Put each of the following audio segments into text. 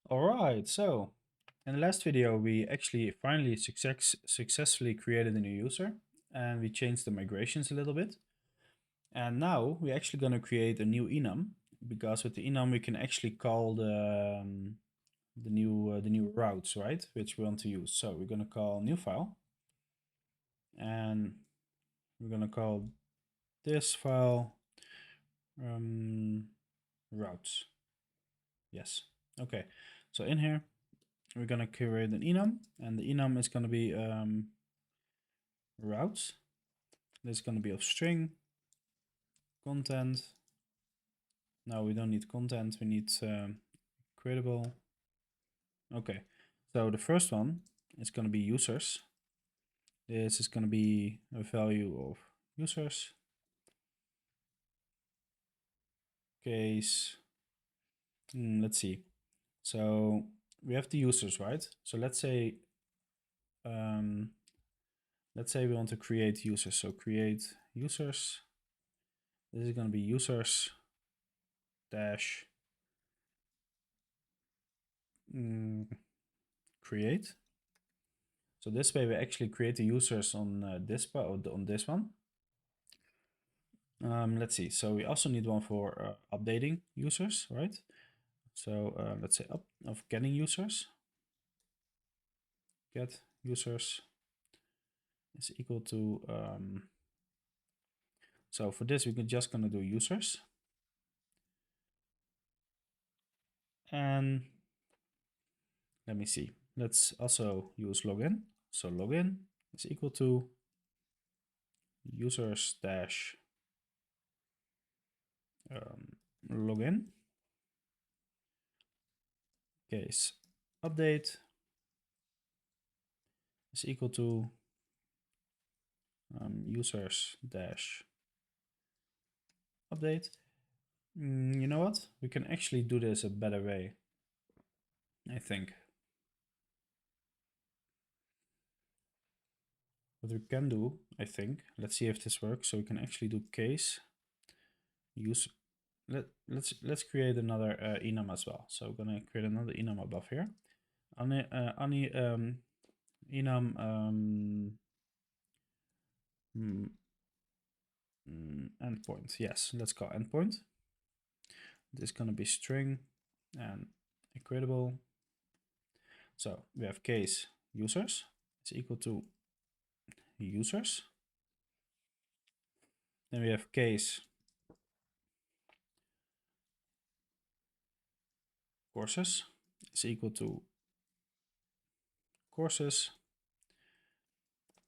Alright, so in the last video we actually finally successfully created a new user and we changed the migrations a little bit. And now we're actually going to create a new enum because with the enum we can actually call the new routes, right, which we want to use. So we're going to call new file and we're going to call this file routes. Yes. Okay. So in here we're going to create an enum, and the enum is going to be routes. This is going to be of string content. No, we don't need content. We need creatable. Okay. So the first one is going to be users. This is going to be a value of users. Case. Let's see. So we have the users, right? So let's say we want to create users. So create users. This is going to be users dash create. So this way we actually create the users on this on this one. Let's see. So we also need one for updating users, right? So let's say of getting users. Get users is equal to. So for this we can just gonna do users, and let me see. Let's also use login. So login is equal to users dash login. Case update is equal to users dash update. You know what? We can actually do this a better way, I think. What we can do, I think, let's see if this works. So we can actually do case use. Let's create another enum as well. So we're gonna create another enum above here. Enum endpoint. Yes, let's call endpoint. This is gonna be string and equatable. So we have case users is equal to users. Then we have case courses is equal to courses.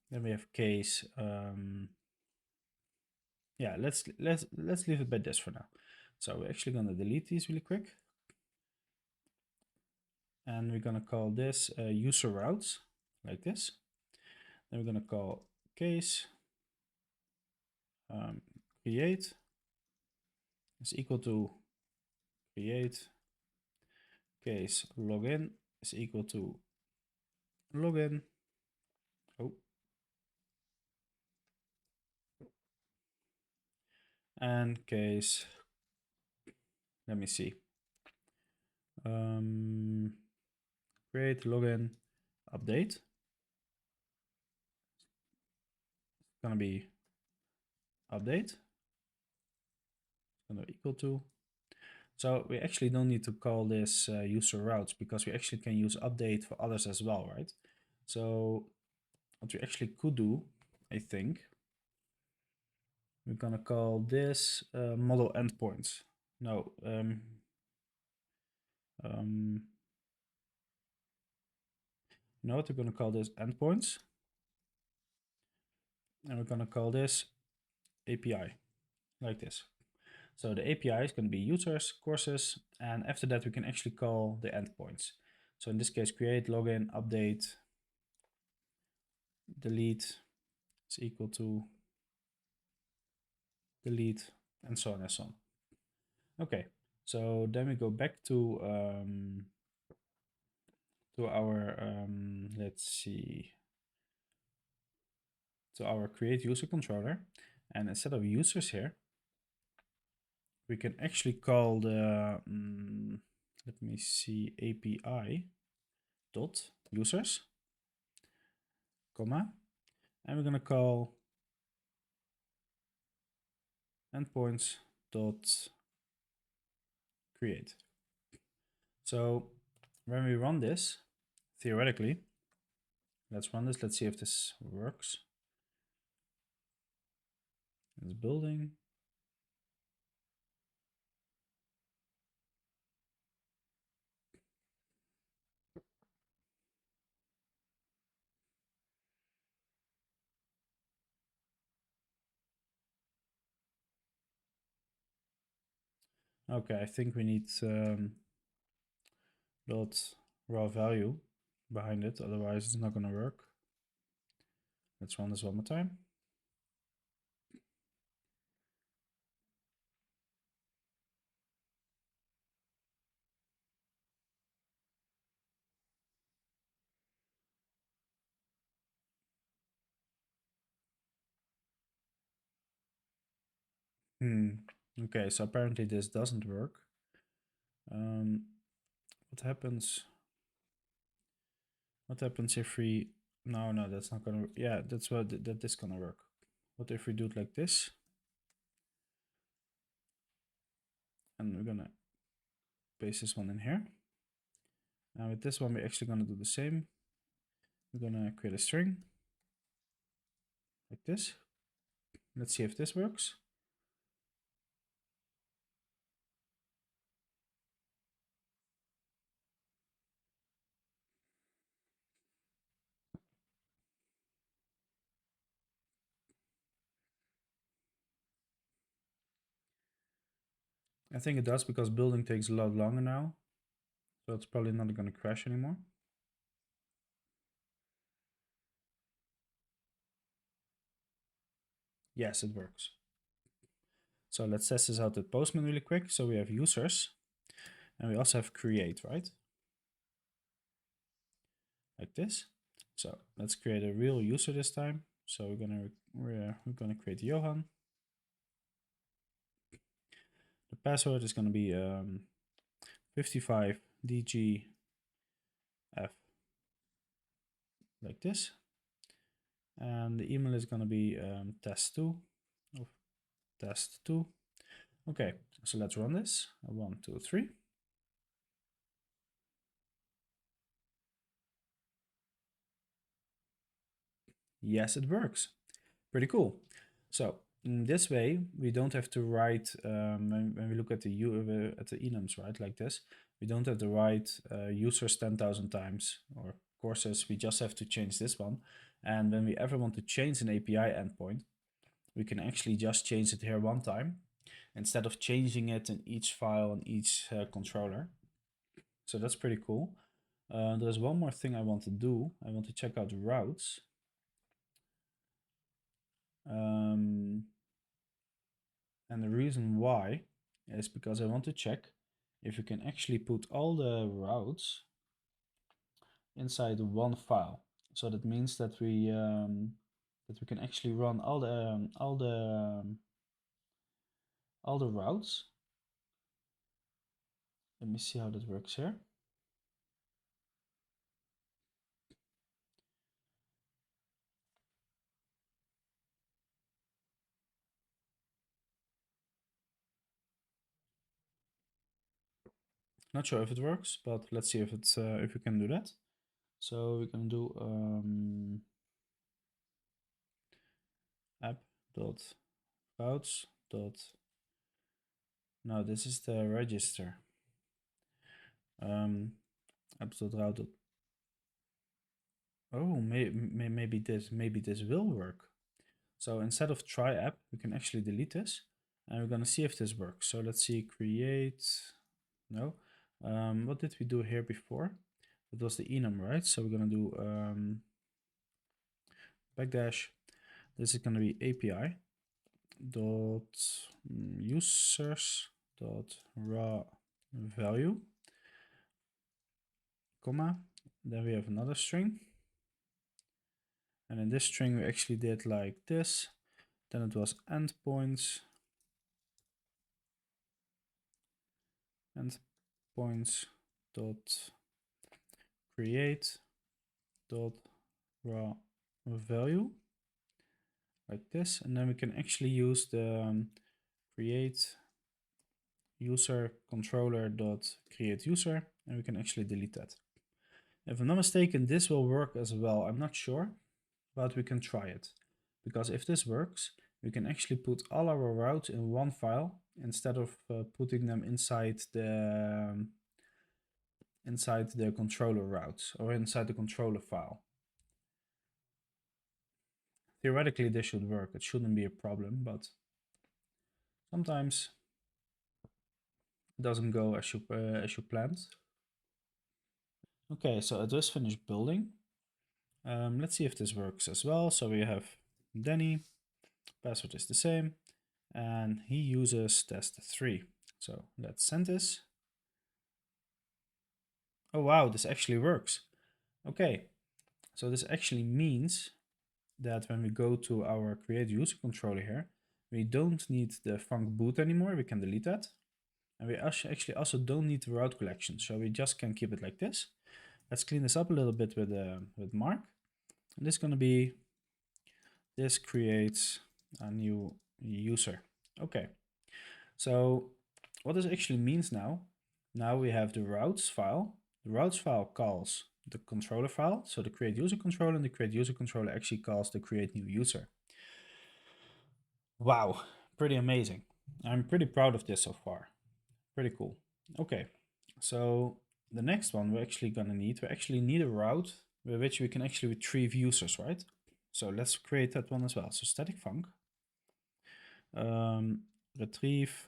Then we have case. Yeah, let's leave it by this for now. So we're actually gonna delete these really quick, and we're gonna call this user routes like this. Then we're gonna call case create is equal to create case login is equal to login. Oh. And case, let me see. Create login update. It's gonna be update. It's gonna be equal to. So we actually don't need to call this user routes because we actually can use update for others as well, right? So what we actually could do, I think, we're gonna call this model endpoints. No, you know what, we're gonna call this endpoints, and we're gonna call this API, like this. So the API is gonna be users, courses, and after that we can actually call the endpoints. So in this case, create, login, update, delete is equal to delete, and so on and so on. Okay, so then we go back to our let's see, to our create user controller, and instead of users here, we can actually call the let me see, API dot users, comma, and we're gonna call endpoints dot create. So when we run this, theoretically, let's run this. Let's see if this works. It's building. Okay, I think we need dot raw value behind it, otherwise it's not gonna work. Let's run this one more time. Okay, so apparently this doesn't work. What happens? What happens if we? No, that's not gonna. Yeah, that's what that is gonna work. What if we do it like this? And we're gonna paste this one in here. And with this one, we're actually gonna do the same. We're gonna create a string like this. Let's see if this works. I think it does because building takes a lot longer now. So it's probably not going to crash anymore. Yes, it works. So let's test this out with Postman really quick. So we have users and we also have create, right? Like this. So let's create a real user this time. So we're gonna create Johan. The password is gonna be 55 DGF like this. And the email is gonna be test2 of test2. Okay, so let's run this. 1, 2, 3. Yes, it works. Pretty cool. So in this way, we don't have to write when we look at the enums, right, like this. We don't have to write users 10,000 times or courses. We just have to change this one. And when we ever want to change an API endpoint, we can actually just change it here one time instead of changing it in each file and each controller. So that's pretty cool. There's one more thing I want to do. I want to check out routes. And the reason why is because I want to check if you can actually put all the routes inside one file. So that means that we can actually run all the routes. Let me see how that works here. Not sure if it works, but let's see if it's if we can do that. So we can do app dot routes dot. No, this is the register. App dot route. Oh, maybe this will work. So instead of try app, we can actually delete this, and we're gonna see if this works. So let's see, create. No. What did we do here before? It was the enum, right? So we're gonna do backdash. This is gonna be API dot users dot raw value, comma. Then we have another string. And in this string, we actually did like this. Then it was endpoints. Endpoints dot create dot raw value like this, and then we can actually use the create user controller dot create user, and we can actually delete that. If I'm not mistaken, this will work as well. I'm not sure, but we can try it, because if this works, we can actually put all our routes in one file instead of putting them inside the controller routes or inside the controller file. Theoretically, this should work. It shouldn't be a problem, but sometimes it doesn't go as you planned. Okay, so I just finished building. Let's see if this works as well. So we have Danny, password is the same, and he uses test3. So let's send this. Oh wow, this actually works. Okay, so this actually means that when we go to our create user controller here, we don't need the func boot anymore. We can delete that. And we actually also don't need the route collection. So we just can keep it like this. Let's clean this up a little bit with Mark. And this is going to be, this creates a new user. Okay, so what this actually means now we have the routes file. The routes file calls the controller file, so the create user controller, and the create user controller actually calls the create new user. Wow, pretty amazing. I'm pretty proud of this so far. Pretty cool. Okay, so the next one we actually need a route with which we can actually retrieve users, right? So let's create that one as well. So static func retrieve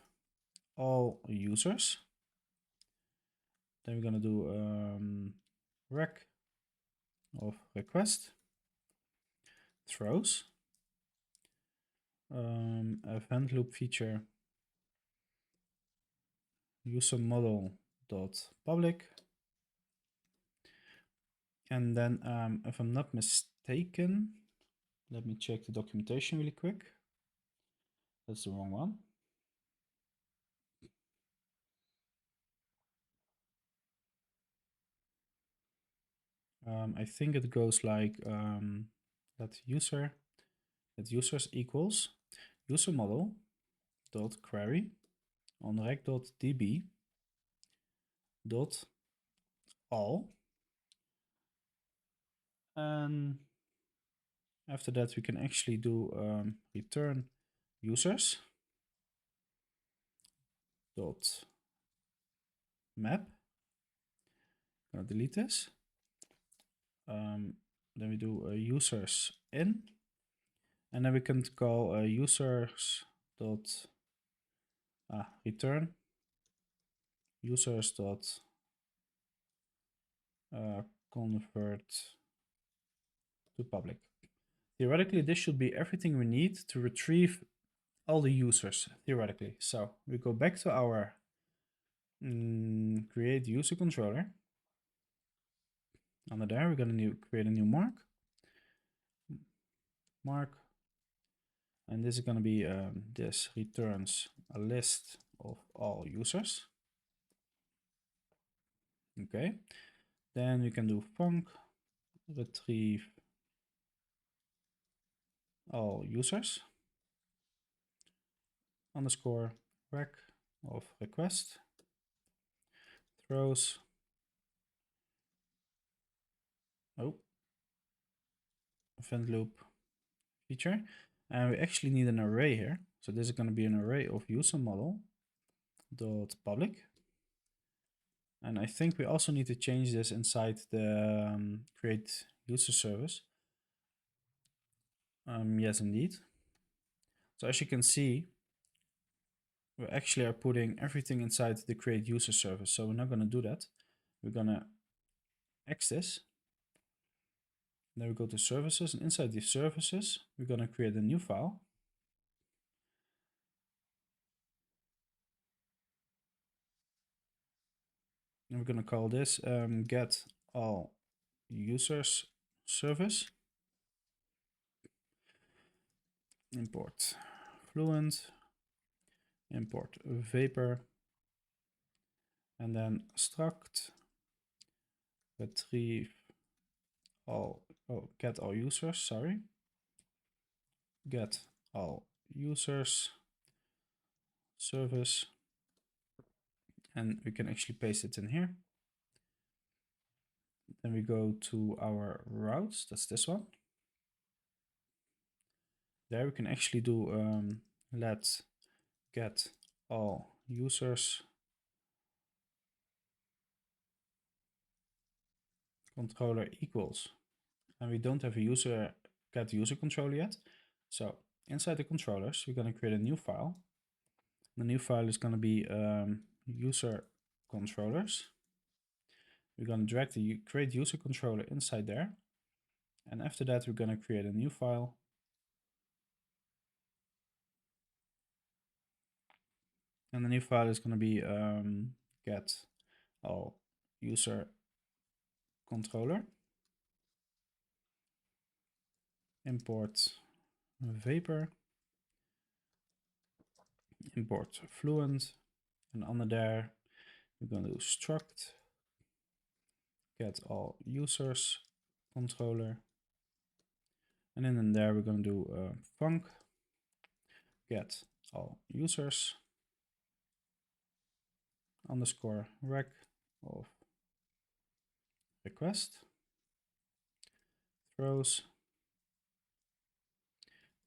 all users. Then we're gonna do rec of request throws, event loop feature user model dot public, and then if I'm not mistaken, let me check the documentation really quick. That's the wrong one. I think it goes like that users equals user model dot query on rec dot db dot all, and after that we can actually do return users dot map. Gonna delete this. Then we do users in, and then we can call users dot return users dot convert to public. Theoretically, this should be everything we need to retrieve all the users, theoretically. So we go back to our create user controller. Under there, we're going to create a new mark. And this is going to be, this returns a list of all users. Okay. Then we can do func retrieve all users underscore rec of request throws event loop feature, and we actually need an array here. So this is going to be an array of user model dot public, and I think we also need to change this inside the create user service. Yes, indeed. So as you can see, we actually are putting everything inside the create user service. So we're not going to do that. We're going to X this. Then we go to services, and inside these services, we're going to create a new file. And we're going to call this get all users service. Import fluent, import vapor, and then struct retrieve all, get all users, sorry. Get all users service. And we can actually paste it in here. Then we go to our routes, that's this one. There we can actually do let get all users controller equals. And we don't have a get user controller yet. So inside the controllers, we're going to create a new file. The new file is going to be user controllers. We're going to drag the create user controller inside there. And after that, we're going to create a new file. And the new file is going to be get all user controller. Import vapor. Import fluent. And under there, we're going to do struct get all users controller. And then in there, we're going to do func get all users underscore rec of request throws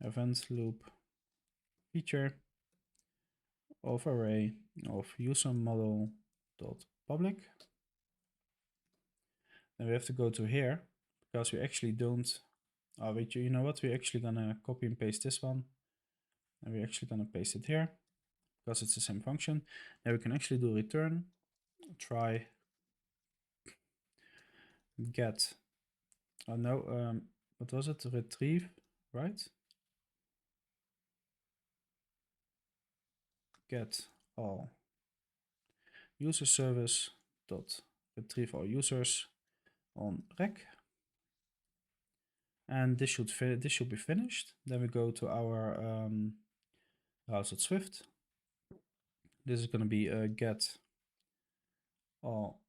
event loop feature of array of user model dot public. Then we have to go to here because we actually don't. Oh, wait, you know what? We're actually gonna copy and paste this one, and we're actually gonna paste it here because it's the same function. Now we can actually do return try get. Oh no, what was it? Retrieve, right? Get all user service dot retrieve all users on rec, and this should be finished. Then we go to our routes.swift. This is going to be get all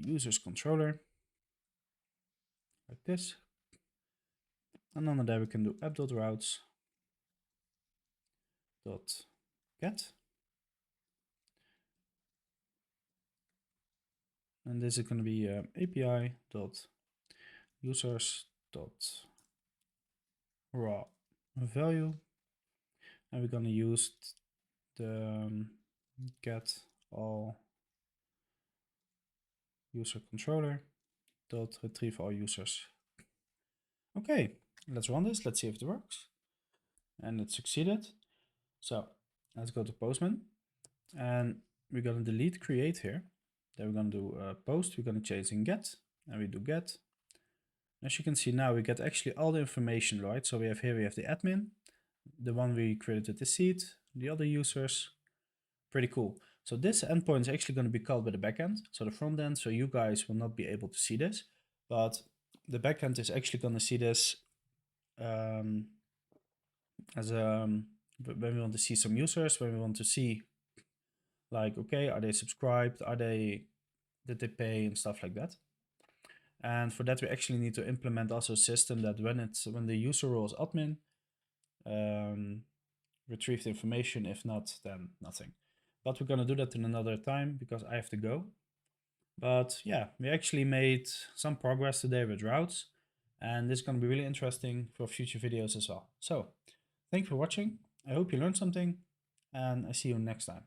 users controller like this, and under there we can do app.routes dot get, and this is going to be API dot users dot raw value, and we're going to use the get all user controller dot retrieve all users. Okay, let's run this. Let's see if it works. And it succeeded. So let's go to Postman, and we're going to delete create here. Then we're going to do post. We're going to change in get, and we do get. As you can see now, we get actually all the information, right? So we have here, we have the admin, the one we created the seed, the other users. Pretty cool. So this endpoint is actually going to be called by the backend, so the front end. So you guys will not be able to see this, but the backend is actually going to see this as when we want to see some users, when we want to see like, okay, are they subscribed? Did they pay and stuff like that? And for that, we actually need to implement also a system that when the user role is admin, retrieve the information. If not, then nothing. But we're going to do that in another time because I have to go. But yeah, we actually made some progress today with routes, and this is going to be really interesting for future videos as well. So thank you for watching. I hope you learned something, and I see you next time.